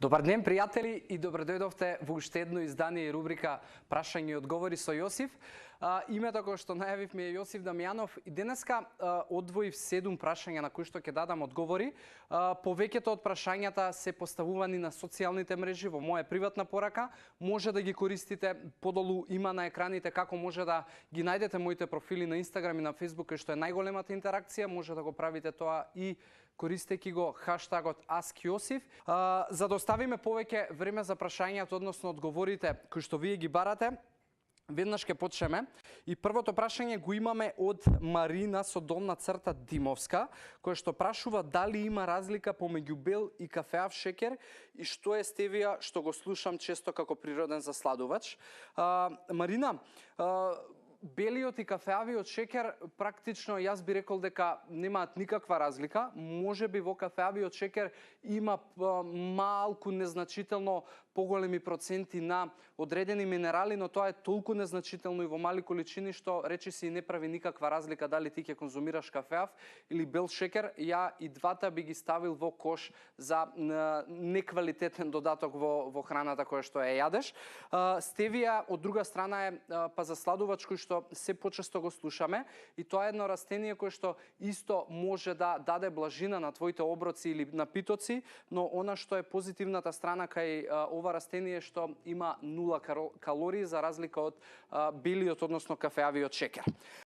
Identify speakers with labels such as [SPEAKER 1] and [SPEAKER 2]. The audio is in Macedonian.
[SPEAKER 1] Добар ден, пријатели, и добре дојдовте во уште едно издание и рубрика Прашање и одговори со Јосиф. Името кој што најавивме е Јосиф Дамјанов и денеска одвоив 7 прашања на кои што ќе дадам одговори. Повеќето од прашањата се поставувани на социјалните мрежи во моја приватна порака. Може да ги користите, подолу има на екраните како може да ги најдете моите профили на Инстаграм и на Фејсбук, кој што е најголемата интеракција. Може да го правите тоа и користејќи го хаштагот AskJosif. За да оставиме повеќе време за прашањата, односно одговорите кои што вие ги барате, веднаш ќе почнеме. И првото прашање го имаме од Марина со долна црта Димовска, која што прашува дали има разлика помеѓу бел и кафеав шекер и што е стевија што го слушам често како природен засладувач. Марина, белиот и кафеавиот шекер практично јас би рекол дека немаат никаква разлика. Можеби во кафеавиот шекер има малку незначително поголеми проценти на одредени минерали, но тоа е толку незначително и во мали количини што речиси и не прави никаква разлика дали ти ќе конзумираш кафеав или бел шекер. Ја и двата би ги ставил во кош за неквалитетен додаток во храната која што ја јадеш. Стевија од друга страна е засладувач кој што се почесто го слушаме и тоа е едно растение кое што исто може да даде блажина на твоите оброци или напитоци, но она што е позитивната страна кај ова растение е што има 0 калории за разлика од белиот, односно кафеавиот шекер.